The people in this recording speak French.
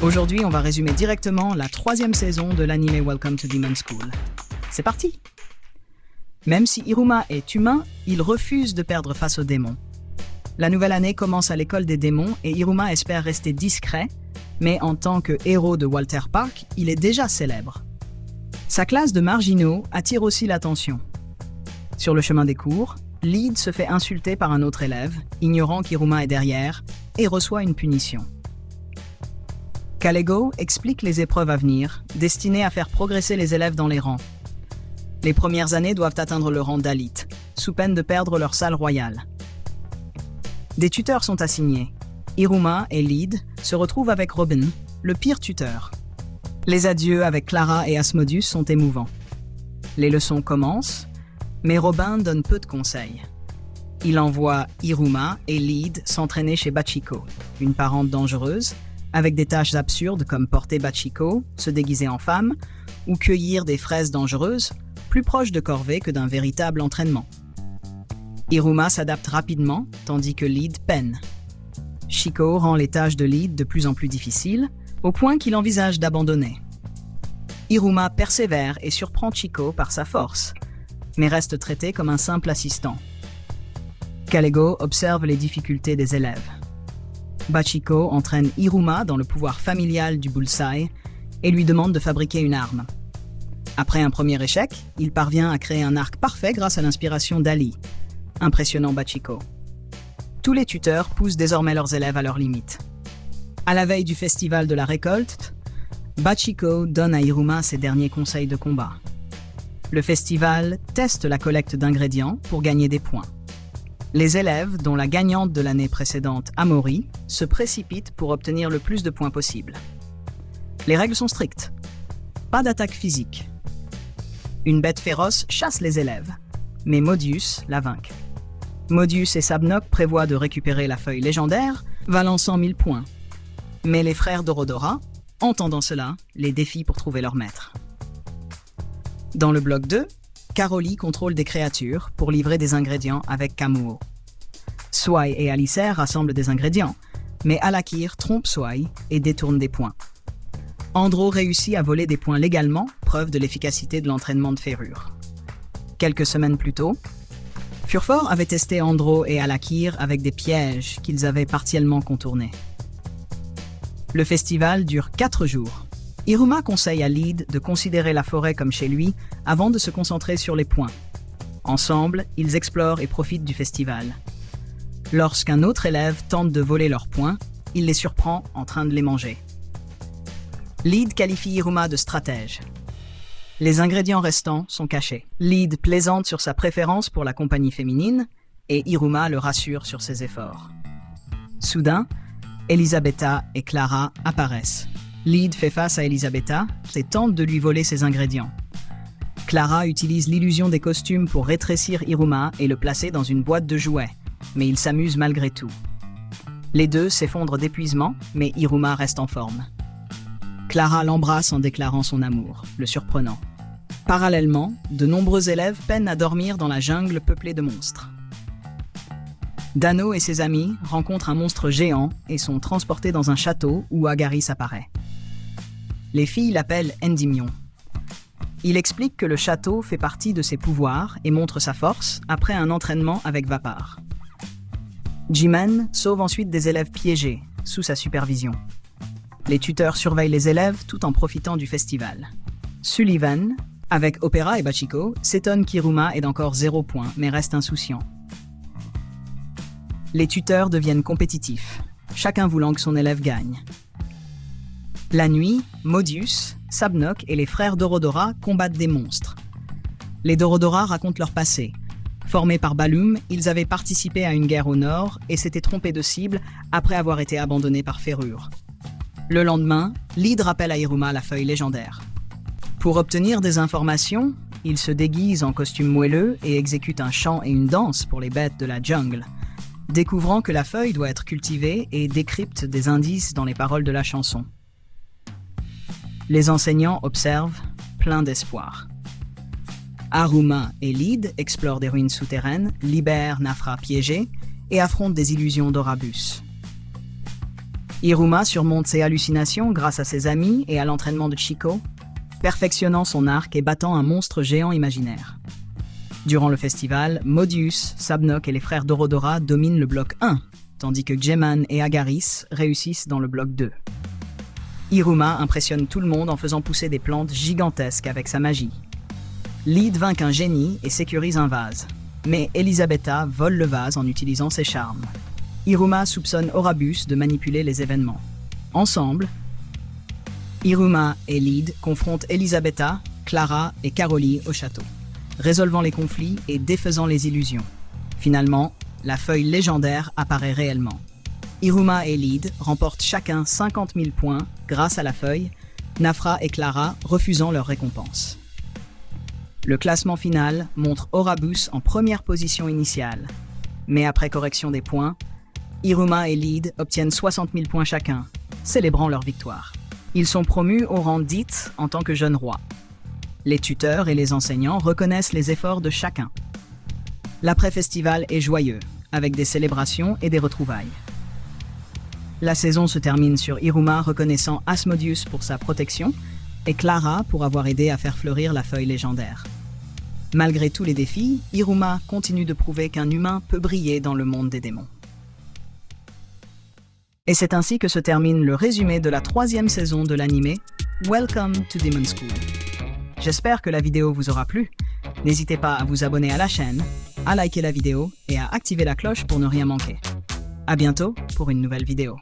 Aujourd'hui, on va résumer directement la 3e saison de l'anime Welcome to Demon School. C'est parti! Même si Iruma est humain, il refuse de perdre face aux démons. La nouvelle année commence à l'école des démons et Iruma espère rester discret, mais en tant que héros de Walter Park, il est déjà célèbre. Sa classe de marginaux attire aussi l'attention. Sur le chemin des cours, Lead se fait insulter par un autre élève, ignorant qu'Iruma est derrière, et reçoit une punition. Kalego explique les épreuves à venir, destinées à faire progresser les élèves dans les rangs. Les premières années doivent atteindre le rang d'Alit, sous peine de perdre leur salle royale. Des tuteurs sont assignés. Iruma et Lead se retrouvent avec Robin, le pire tuteur. Les adieux avec Clara et Asmodeus sont émouvants. Les leçons commencent, mais Robin donne peu de conseils. Il envoie Iruma et Lead s'entraîner chez Bachiko, une parente dangereuse, avec des tâches absurdes comme porter Bachiko, se déguiser en femme, ou cueillir des fraises dangereuses, plus proches de corvée que d'un véritable entraînement. Iruma s'adapte rapidement, tandis que Lead peine. Shiko rend les tâches de Lead de plus en plus difficiles, au point qu'il envisage d'abandonner. Iruma persévère et surprend Shiko par sa force, mais reste traité comme un simple assistant. Kalego observe les difficultés des élèves. Bachiko entraîne Iruma dans le pouvoir familial du bullseye et lui demande de fabriquer une arme. Après un premier échec, il parvient à créer un arc parfait grâce à l'inspiration d'Ali, impressionnant Bachiko. Tous les tuteurs poussent désormais leurs élèves à leurs limites. À la veille du festival de la récolte, Bachiko donne à Iruma ses derniers conseils de combat. Le festival teste la collecte d'ingrédients pour gagner des points. Les élèves, dont la gagnante de l'année précédente, Amori, se précipitent pour obtenir le plus de points possible. Les règles sont strictes. Pas d'attaque physique. Une bête féroce chasse les élèves, mais Modius la vainc. Modius et Sabnok prévoient de récupérer la feuille légendaire, valant 100 000 points. Mais les frères Dorodora, entendant cela, les défient pour trouver leur maître. Dans le bloc 2, Caroli contrôle des créatures pour livrer des ingrédients avec Kamuo. Swai et Alicère rassemblent des ingrédients, mais Alakir trompe Swai et détourne des points. Andro réussit à voler des points légalement, preuve de l'efficacité de l'entraînement de Ferrure. Quelques semaines plus tôt, Furfort avait testé Andro et Alakir avec des pièges qu'ils avaient partiellement contournés. Le festival dure 4 jours. Iruma conseille à Lead de considérer la forêt comme chez lui avant de se concentrer sur les points. Ensemble, ils explorent et profitent du festival. Lorsqu'un autre élève tente de voler leurs points, il les surprend en train de les manger. Lead qualifie Iruma de stratège. Les ingrédients restants sont cachés. Lead plaisante sur sa préférence pour la compagnie féminine et Iruma le rassure sur ses efforts. Soudain, Elisabetta et Clara apparaissent. Lead fait face à Elisabetta et tente de lui voler ses ingrédients. Clara utilise l'illusion des costumes pour rétrécir Iruma et le placer dans une boîte de jouets, mais il s'amuse malgré tout. Les deux s'effondrent d'épuisement, mais Iruma reste en forme. Clara l'embrasse en déclarant son amour, le surprenant. Parallèlement, de nombreux élèves peinent à dormir dans la jungle peuplée de monstres. Dano et ses amis rencontrent un monstre géant et sont transportés dans un château où Agaris apparaît. Les filles l'appellent Endymion. Il explique que le château fait partie de ses pouvoirs et montre sa force après un entraînement avec Vapar. Jimen sauve ensuite des élèves piégés, sous sa supervision. Les tuteurs surveillent les élèves tout en profitant du festival. Sullivan, avec Opera et Bachiko, s'étonne qu'Iruma ait encore 0 point, mais reste insouciant. Les tuteurs deviennent compétitifs, chacun voulant que son élève gagne. La nuit, Modius, Sabnok et les frères Dorodora combattent des monstres. Les Dorodora racontent leur passé. Formés par Balum, ils avaient participé à une guerre au nord et s'étaient trompés de cible après avoir été abandonnés par Ferrure. Le lendemain, Lead rappelle à Iruma la feuille légendaire. Pour obtenir des informations, il se déguise en costume moelleux et exécute un chant et une danse pour les bêtes de la jungle, découvrant que la feuille doit être cultivée et décrypte des indices dans les paroles de la chanson. Les enseignants observent, pleins d'espoir. Haruma et Lead explorent des ruines souterraines, libèrent Nafra piégée et affrontent des illusions d'Orabus. Iruma surmonte ses hallucinations grâce à ses amis et à l'entraînement de Chiko, perfectionnant son arc et battant un monstre géant imaginaire. Durant le festival, Modius, Sabnok et les frères Dorodora dominent le bloc 1, tandis que Geman et Agaris réussissent dans le bloc 2. Iruma impressionne tout le monde en faisant pousser des plantes gigantesques avec sa magie. Lid vainc un génie et sécurise un vase, mais Elisabetta vole le vase en utilisant ses charmes. Iruma soupçonne Orabus de manipuler les événements. Ensemble, Iruma et Lid confrontent Elisabetta, Clara et Caroli au château, résolvant les conflits et défaisant les illusions. Finalement, la feuille légendaire apparaît réellement. Iruma et Lid remportent chacun 50 000 points grâce à la feuille, Nafra et Clara refusant leur récompense. Le classement final montre Orabus en première position initiale, mais après correction des points, Iruma et Lid obtiennent 60 000 points chacun, célébrant leur victoire. Ils sont promus au rang d'It en tant que jeunes rois. Les tuteurs et les enseignants reconnaissent les efforts de chacun. L'après-festival est joyeux, avec des célébrations et des retrouvailles. La saison se termine sur Iruma reconnaissant Asmodeus pour sa protection et Clara pour avoir aidé à faire fleurir la feuille légendaire. Malgré tous les défis, Iruma continue de prouver qu'un humain peut briller dans le monde des démons. Et c'est ainsi que se termine le résumé de la 3e saison de l'anime Welcome to Demon School. J'espère que la vidéo vous aura plu. N'hésitez pas à vous abonner à la chaîne, à liker la vidéo et à activer la cloche pour ne rien manquer. À bientôt pour une nouvelle vidéo.